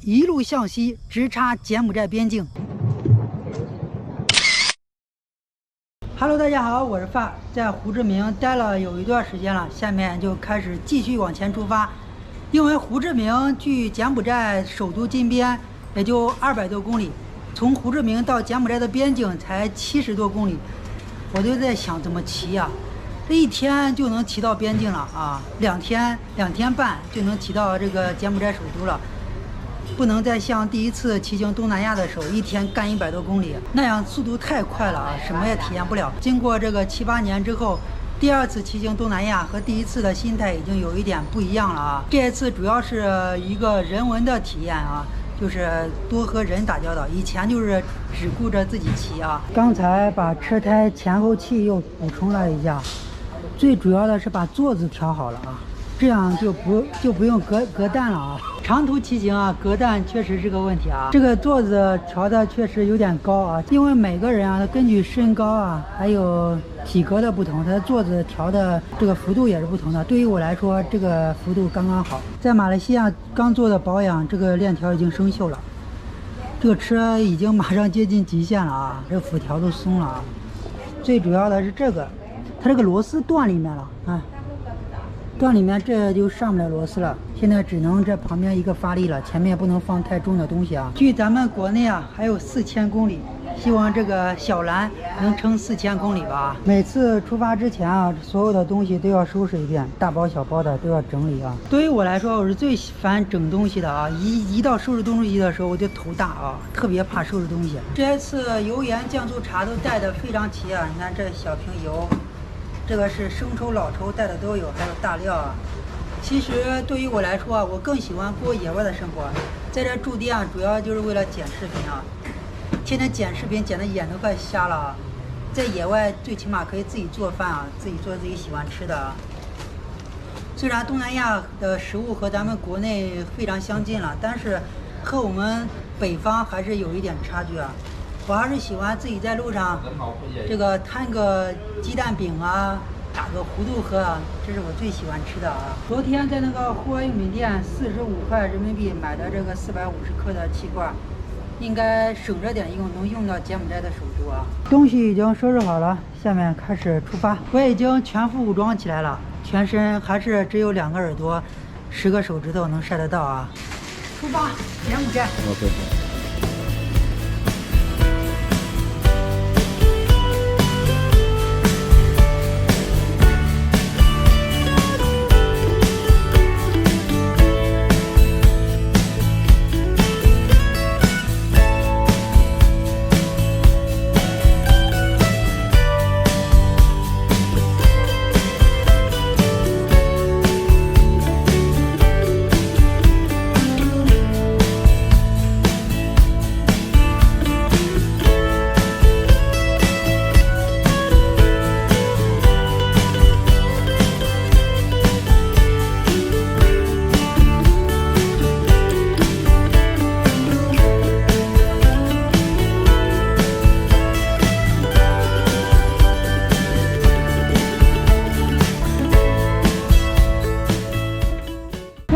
一路向西，直插柬埔寨边境。Hello， 大家好，我是范，在胡志明待了有一段时间了，下面就开始继续往前出发。因为胡志明距柬埔寨首都金边也就200多公里，从胡志明到柬埔寨的边境才70多公里，我就在想怎么骑呀？这一天就能骑到边境了啊，2天半就能骑到这个柬埔寨首都了。不能再像第一次骑行东南亚的时候，一天干100多公里，那样速度太快了啊，什么也体验不了。经过这个7、8年之后，第2次骑行东南亚和第1次的心态已经有一点不一样了啊。这一次主要是一个人文的体验啊，就是多和人打交道。以前就是只顾着自己骑啊。刚才把车胎前后气又补充了一下，最主要的是把座子调好了啊。这样就不用隔弹了啊！长途骑行啊，隔弹确实是个问题啊。这个座子调的确实有点高啊，因为每个人啊，他根据身高啊，还有体格的不同，他的座子调的这个幅度也是不同的。对于我来说，这个幅度刚刚好。在马来西亚刚做的保养，这个链条已经生锈了，这个车已经马上接近极限了啊，这辐条都松了啊。最主要的是这个，它这个螺丝断里面了啊。断里面这就上不了螺丝了，现在只能这旁边一个发力了，前面不能放太重的东西啊。距咱们国内啊还有4000公里，希望这个小蓝能撑4000公里吧。每次出发之前啊，所有的东西都要收拾一遍，大包小包的都要整理啊。对于我来说，我是最烦整东西的啊，一到收拾东西的时候我就头大啊，特别怕收拾东西。这一次油盐酱醋茶都带的非常齐啊，你看这小瓶油。这个是生抽、老抽带的都有，还有大料啊。其实对于我来说啊，我更喜欢过野外的生活。在这驻地啊，主要就是为了剪视频啊。天天剪视频剪的眼都快瞎了啊。在野外最起码可以自己做饭啊，自己做自己喜欢吃的啊。虽然东南亚的食物和咱们国内非常相近了，但是和我们北方还是有一点差距啊。我还是喜欢自己在路上，这个摊个鸡蛋饼啊，打个糊涂喝啊，这是我最喜欢吃的啊。昨天在那个户外用品店45块人民币买的这个450克的气罐，应该省着点用，能用到柬埔寨的首都啊。东西已经收拾好了，下面开始出发。我已经全副武装起来了，全身还是只有2个耳朵，10个手指头能晒得到啊。出发，柬埔寨。OK。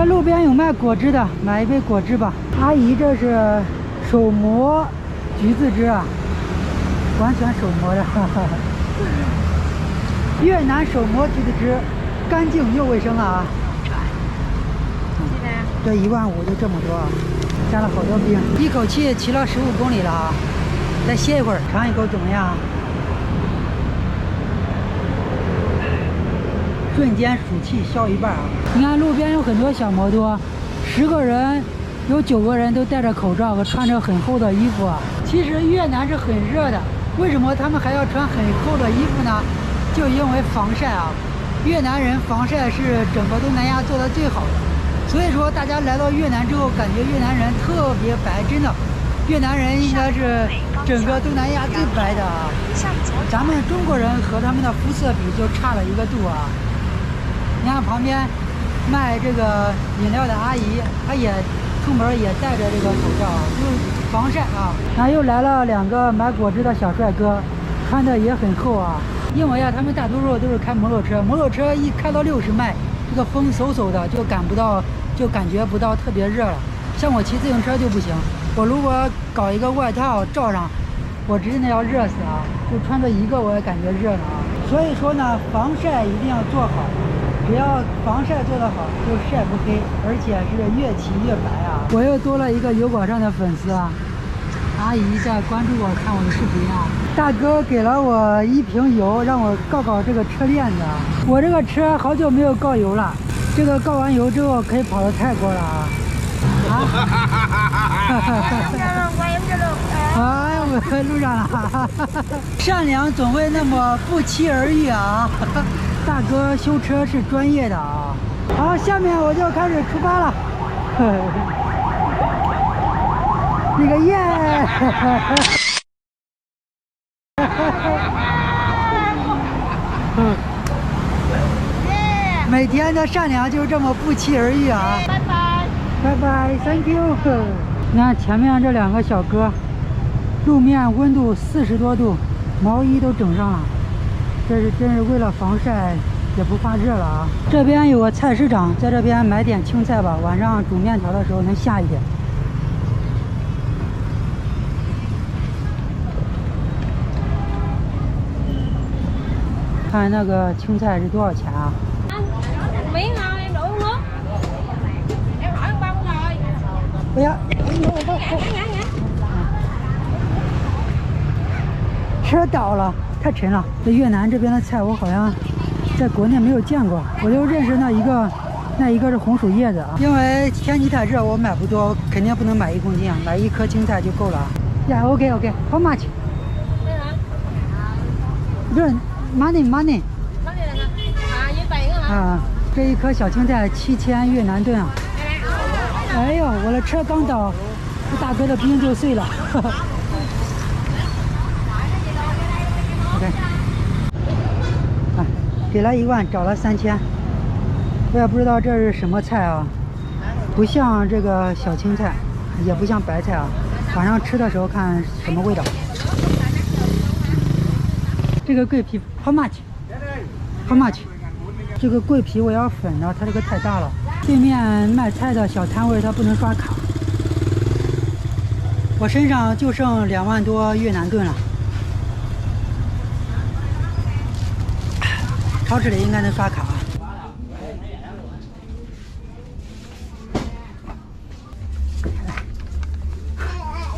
路边有卖果汁的，买一杯果汁吧。阿姨，这是手磨橘子汁啊，完全手磨的，哈哈。越南手磨橘子汁，干净又卫生啊。这15000就这么多啊，加了好多冰，一口气骑了15公里了啊。再歇一会儿，尝一口怎么样？瞬间暑气消一半啊！你看路边有很多小摩托，10个人有9个人都戴着口罩和穿着很厚的衣服啊。其实越南是很热的，为什么他们还要穿很厚的衣服呢？就因为防晒啊。越南人防晒是整个东南亚做的最好的，所以说大家来到越南之后，感觉越南人特别白，真的，越南人应该是整个东南亚最白的啊。咱们中国人和他们的肤色比就差了1个度啊。你看旁边卖这个饮料的阿姨，她也出门也戴着这个口罩，就是防晒啊。然后又来了2个买果汁的小帅哥，穿的也很厚啊。因为啊，他们大多数都是开摩托车，摩托车一开到60迈，这个风嗖嗖的，就感觉不到特别热了。像我骑自行车就不行，我如果搞一个外套罩上，我真的要热死啊！就穿着一个我也感觉热呢啊。所以说呢，防晒一定要做好，只要防晒做得好，就晒不黑，而且是越骑越白啊！我又多了一个油管上的粉丝啊，阿姨在关注我看我的视频啊。大哥给了我1瓶油，让我告这个车链子。我这个车好久没有告油了，这个告完油之后可以跑到泰国了啊！哎，我路上了。善良总会那么不期而遇啊！大哥修车是专业的啊。好，下面我就开始出发了。那个耶！每天的善良就是这么不期而遇啊！拜拜，拜拜 ，Thank you。你看前面这2个小哥，路面温度40多度，毛衣都整上了，这是真是为了防晒，也不怕热了啊！这边有个菜市场，在这边买点青菜吧，晚上煮面条的时候能下一点。看那个青菜是多少钱啊？不要，车倒了，太沉了。这越南这边的菜我好像在国内没有见过，我就认识那一个是红薯叶子啊。因为天气太热，我买不多，肯定不能买1公斤啊，买1颗青菜就够了。呀 ，OK，How much？ 不是 money。啊，这1颗小青菜7000越南盾啊。哎呦，我的车刚倒，这大哥的冰就碎了。OK， 啊，给了1万，找了3000，我也不知道这是什么菜啊，不像这个小青菜，也不像白菜啊，晚上吃的时候看什么味道。这个桂皮 ，How much？How much？ 这个桂皮我要粉的，它这个太大了。对面卖菜的小摊位他不能刷卡，我身上就剩2万多越南盾了。超市里应该能刷卡。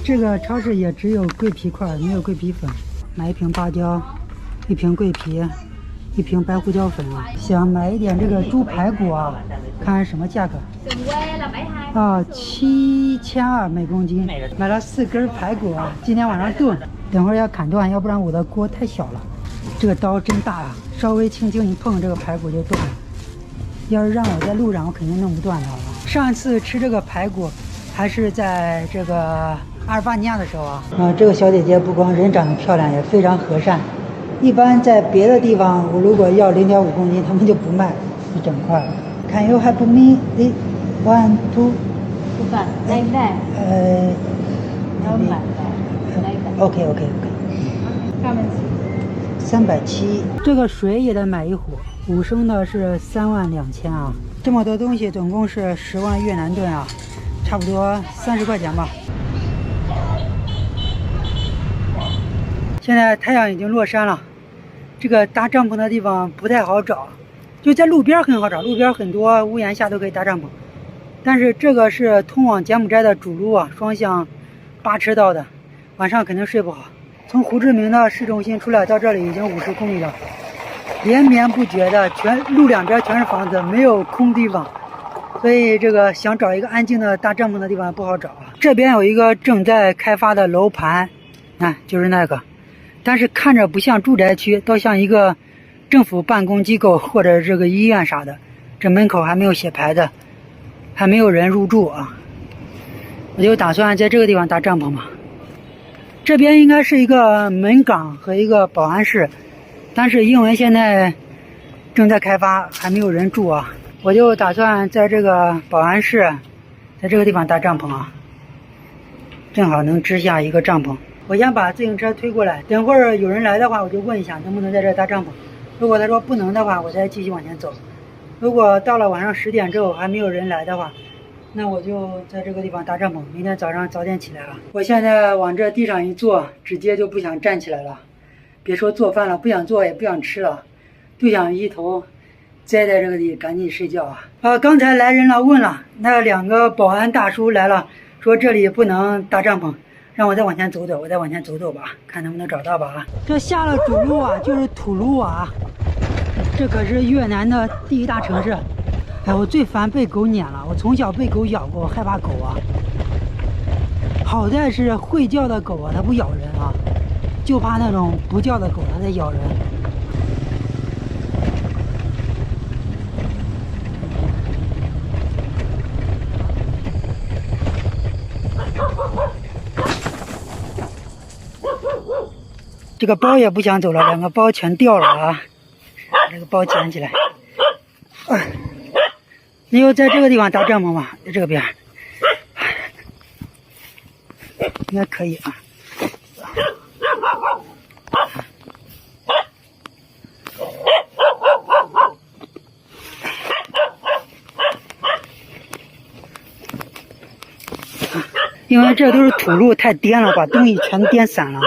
这个超市也只有桂皮块，没有桂皮粉。买1瓶芭蕉，1瓶桂皮，1瓶白胡椒粉啊。想买一点这个猪排骨啊。看什么价格？啊，7200每公斤，买了4根排骨啊，今天晚上炖，等会儿要砍断，要不然我的锅太小了。这个刀真大啊，稍微轻轻一碰，这个排骨就断了。要是让我在路上，我肯定弄不断它啊。上次吃这个排骨，还是在这个阿尔巴尼亚的时候啊。这个小姐姐不光人长得漂亮，也非常和善。一般在别的地方，我如果要0.5公斤，他们就不卖，一整块。Can you help me? 1, 2. Like that. OK。370，这个水也得买1壶，5升的是32000啊。这么多东西，总共是10万越南盾啊，差不多30块钱吧。现在太阳已经落山了，这个搭帐篷的地方不太好找。就在路边很好找，路边很多屋檐下都可以搭帐篷，但是这个是通往柬埔寨的主路啊，双向8车道的，晚上肯定睡不好。从胡志明的市中心出来到这里已经50公里了，连绵不绝的，路两边全是房子，没有空地方，所以这个想找一个安静的搭帐篷的地方不好找啊。这边有一个正在开发的楼盘，就是那个，但是看着不像住宅区，倒像一个政府办公机构或者这个医院啥的，这门口还没有写牌子，还没有人入住啊。我就打算在这个地方搭帐篷嘛。这边应该是一个门岗和一个保安室，但是因为现在正在开发，还没有人住啊。我就打算在这个保安室，在这个地方搭帐篷啊，正好能支下一个帐篷。我先把自行车推过来，等会儿有人来的话，我就问一下能不能在这搭帐篷。如果他说不能的话，我再继续往前走。如果到了晚上10点之后还没有人来的话，那我就在这个地方搭帐篷，明天早上早点起来了。我现在往这地上一坐，直接就不想站起来了。别说做饭了，不想做也不想吃了，就想一头栽在这个地，赶紧睡觉啊！刚才来人了，问了，那2个保安大叔来了，说这里不能搭帐篷，让我再往前走走，我再往前走走吧，看能不能找到吧啊！这下了主路啊，就是土路啊，这可是越南的第1大城市。哎，我最烦被狗撵了，我从小被狗咬过，我害怕狗啊。好在是会叫的狗啊，它不咬人啊，就怕那种不叫的狗，它在咬人。这个包也不想走了，2个包全掉了啊！把这个包捡起来。你有在这个地方搭帐篷吗？在这个边，应该可以啊。因为这都是土路，太颠了，把东西全颠散了。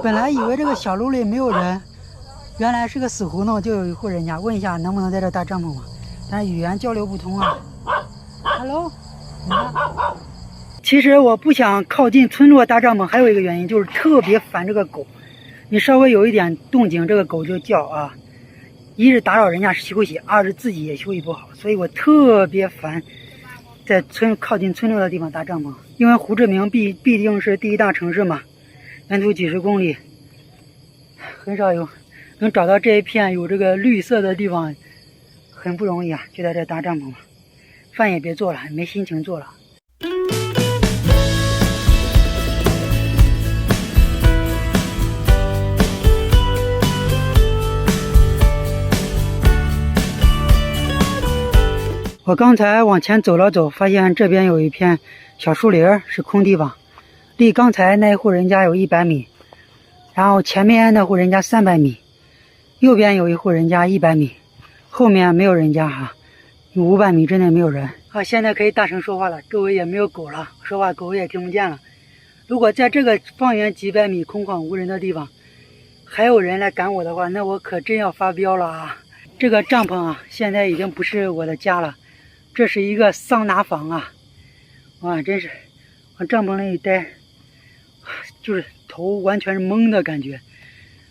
本来以为这个小路里没有人，原来是个死胡同，就有一户人家。问一下能不能在这搭帐篷嘛？但是语言交流不通啊。Hello， 其实我不想靠近村落搭帐篷，还有一个原因就是特别烦这个狗。你稍微有一点动静，这个狗就叫啊。一是打扰人家休息，二是自己也休息不好，所以我特别烦在靠近村落的地方搭帐篷。因为胡志明毕竟是第1大城市嘛。沿途几十公里，很少有能找到这一片有这个绿色的地方，很不容易啊！就在这搭帐篷吧，饭也别做了，没心情做了。我刚才往前走了走，发现这边有一片小树林，是空地方。离刚才那户人家有100米，然后前面那户人家300米，右边有一户人家100米，后面没有人家哈，500米之内没有人。好，现在可以大声说话了，周围也没有狗了，说话狗也听不见了。如果在这个方圆几百米空旷无人的地方，还有人来赶我的话，那我可真要发飙了啊！这个帐篷啊，现在已经不是我的家了，这是一个桑拿房啊！哇，真是往帐篷里一待，就是头完全是懵的感觉，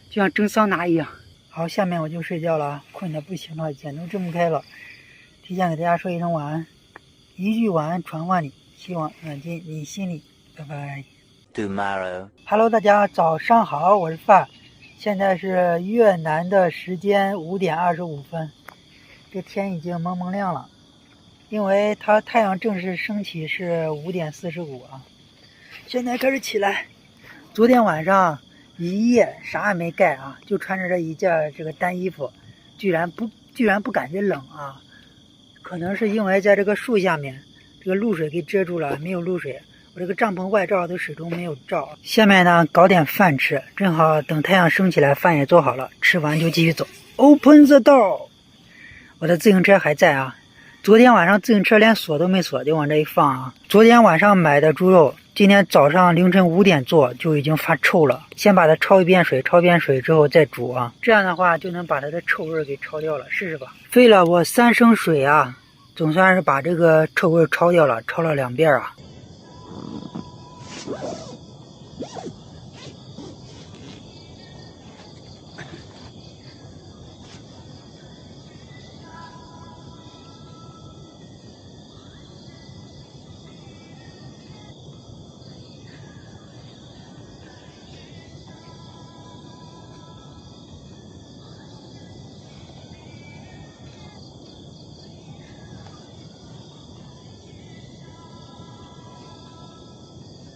就像蒸桑拿一样。好，下面我就睡觉了，困得不行了，眼都睁不开了。提前给大家说一声晚安，一句晚安传万里，希望暖进你心里。拜拜。Hello， 大家早上好，我是范，现在是越南的时间5点25分，这天已经蒙蒙亮了，因为它太阳正式升起是5点45啊。现在开始起来，昨天晚上一夜啥也没盖啊，就穿着这一件这个单衣服，居然不感觉冷啊。可能是因为在这个树下面，这个露水给遮住了，没有露水。我这个帐篷外罩都始终没有罩。下面呢搞点饭吃，正好等太阳升起来，饭也做好了，吃完就继续走。Open the door， 我的自行车还在啊。昨天晚上自行车连锁都没锁，就往这一放啊。昨天晚上买的猪肉，今天早上凌晨5点做就已经发臭了，先把它焯一遍水，焯遍水之后再煮啊，这样的话就能把它的臭味给焯掉了，试试吧。费了我3升水啊，总算是把这个臭味焯掉了，焯了2遍啊。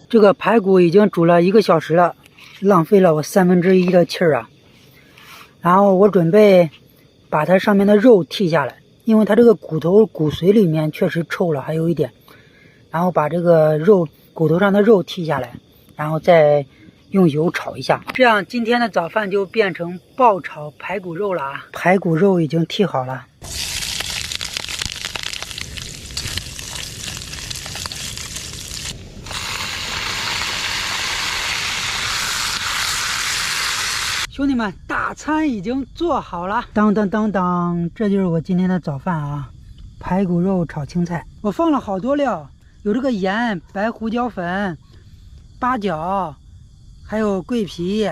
这个排骨已经煮了1个小时了，浪费了我1/3的气儿啊。然后我准备把它上面的肉剔下来，因为它这个骨髓里面确实臭了，还有一点。然后把这个骨头上的肉剔下来，然后再用油炒一下，这样今天的早饭就变成爆炒排骨肉了啊！排骨肉已经剔好了。兄弟们，大餐已经做好了！当当当当，这就是我今天的早饭啊！排骨肉炒青菜，我放了好多料，有这个盐、白胡椒粉、八角，还有桂皮，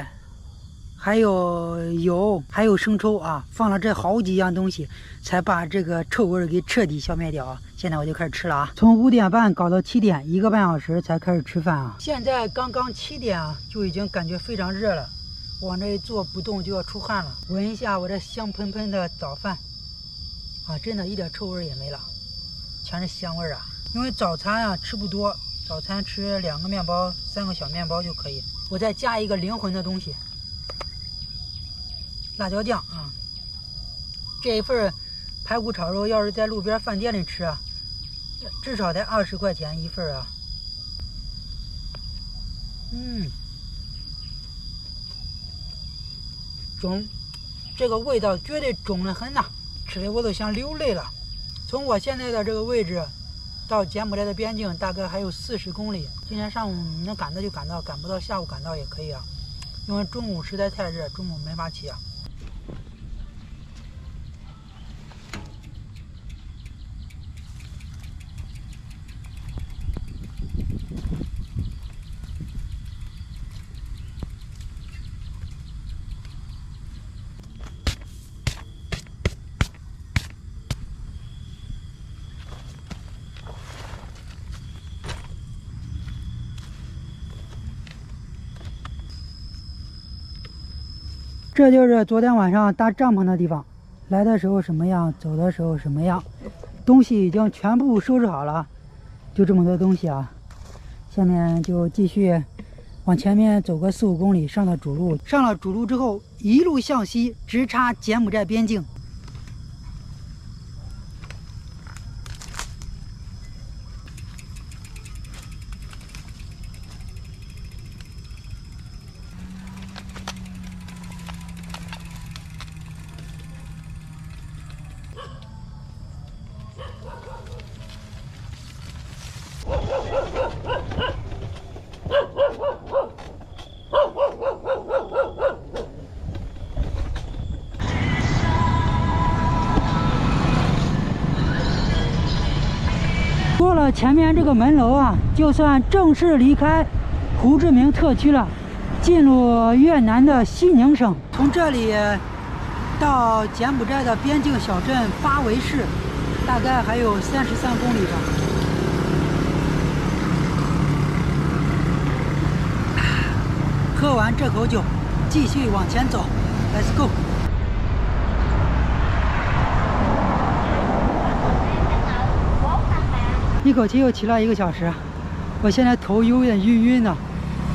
还有油，还有生抽啊！放了这好几样东西，才把这个臭味给彻底消灭掉啊！现在我就开始吃了啊！从5点半搞到7点，1个半小时才开始吃饭啊！现在刚刚7点啊，就已经感觉非常热了。往这一坐不动就要出汗了，闻一下我这香喷喷的早饭，啊，真的一点臭味也没了，全是香味啊！因为早餐啊吃不多，早餐吃2个面包、3个小面包就可以。我再加一个灵魂的东西，辣椒酱啊！这一份排骨炒肉要是在路边饭店里吃啊，至少得20块钱一份啊。中，这个味道绝对中得很呐，吃的我都想流泪了。从我现在的这个位置到柬埔寨的边境大概还有40公里，今天上午能赶到就赶到，赶不到下午赶到也可以啊，因为中午实在太热，中午没法骑啊。这就是昨天晚上搭帐篷的地方，来的时候什么样，走的时候什么样，东西已经全部收拾好了，就这么多东西啊。下面就继续往前面走个4、5公里，上了主路。上了主路之后，一路向西，直插柬埔寨边境。过了前面这个门楼啊，就算正式离开胡志明特区了，进入越南的西宁省。从这里到柬埔寨的边境小镇巴维市，大概还有33公里吧。喝完这口酒，继续往前走 ，Let's go。一口气又骑了1个小时，我现在头有点晕的，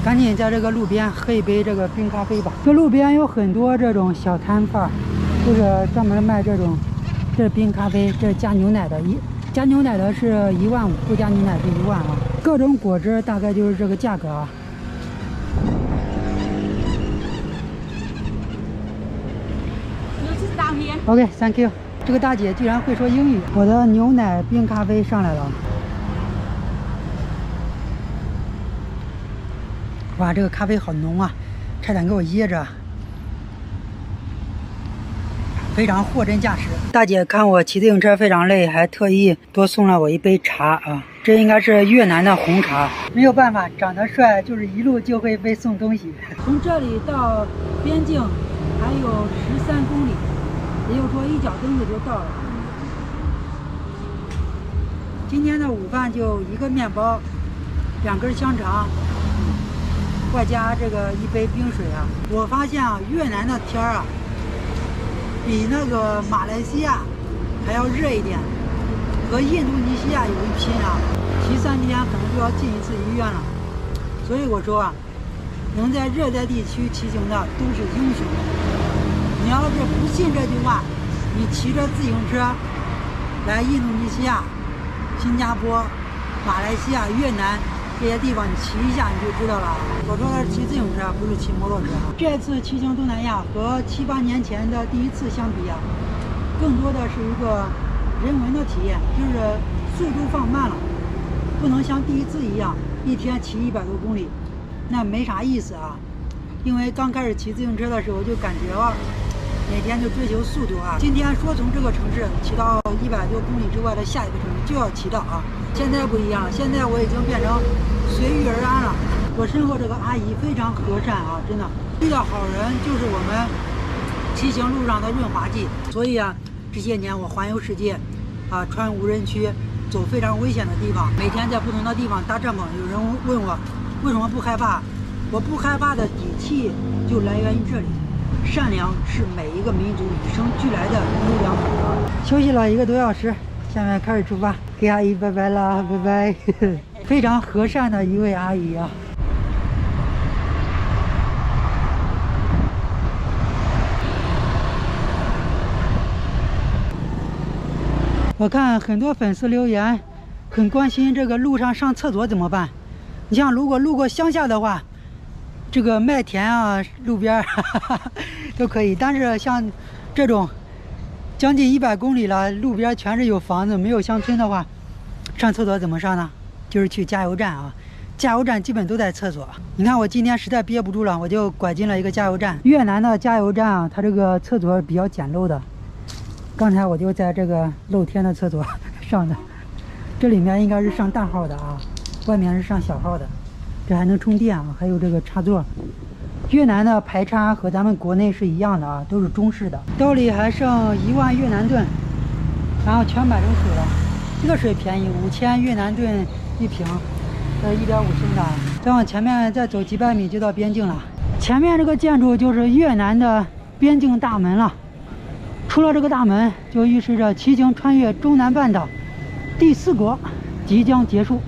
赶紧在这个路边喝一杯这个冰咖啡吧。这路边有很多这种小摊贩，就是专门卖这种，这是冰咖啡，这是加牛奶的，加牛奶的是15000，不加牛奶是1万啊。各种果汁大概就是这个价格啊。OK，Thank you。这个大姐居然会说英语，我的牛奶冰咖啡上来了。哇，这个咖啡好浓啊，差点给我噎着。非常货真价实。大姐看我骑自行车非常累，还特意多送了我一杯茶啊，这应该是越南的红茶。没有办法，长得帅就是一路就会被送东西。从这里到边境还有13公里，也就是说一脚蹬子就到了。今天的午饭就1个面包，2根香肠，外加这个1杯冰水啊。我发现啊，越南的天儿啊，比那个马来西亚还要热一点，和印度尼西亚有一拼啊，骑3天可能就要进1次医院了。所以我说啊，能在热带地区骑行的都是英雄。你要是不信这句话，你骑着自行车来印度尼西亚、新加坡、马来西亚、越南，这些地方你骑一下你就知道了。我说的是骑自行车，不是骑摩托车。这次骑行东南亚和7、8年前的第一次相比啊，更多的是一个人文的体验，就是速度放慢了，不能像第一次一样一天骑100多公里，那没啥意思啊。因为刚开始骑自行车的时候就感觉每天就追求速度啊。今天说从这个城市骑到100多公里之外的下一个城市就要骑到啊。现在不一样了，现在我已经变成随遇而安了。我身后这个阿姨非常和善啊，真的遇到好人就是我们骑行路上的润滑剂。所以啊，这些年我环游世界啊，穿无人区，走非常危险的地方，每天在不同的地方搭帐篷。有人问我为什么不害怕，我不害怕的底气就来源于这里。善良是每一个民族与生俱来的优良品格。休息了1个多小时，下面开始出发，给阿姨拜拜啦，拜拜。非常和善的一位阿姨啊。我看很多粉丝留言，很关心这个路上上厕所怎么办。你像如果路过乡下的话，这个麦田啊、路边都可以，但是像这种将近100公里了，路边全是有房子没有乡村的话，上厕所怎么上呢？就是去加油站啊，加油站基本都在厕所。你看我今天实在憋不住了，我就拐进了一个加油站。越南的加油站啊，它这个厕所比较简陋的。刚才我就在这个露天的厕所上的，这里面应该是上大号的啊，外面是上小号的。这还能充电啊，还有这个插座。越南的排插和咱们国内是一样的啊，都是中式的。兜里还剩1万越南盾，然后全买成水了。这个水便宜，5000越南盾1瓶，这是1.5升的。再往前面再走几百米就到边境了。前面这个建筑就是越南的边境大门了。出了这个大门，就预示着骑行穿越中南半岛第4国即将结束。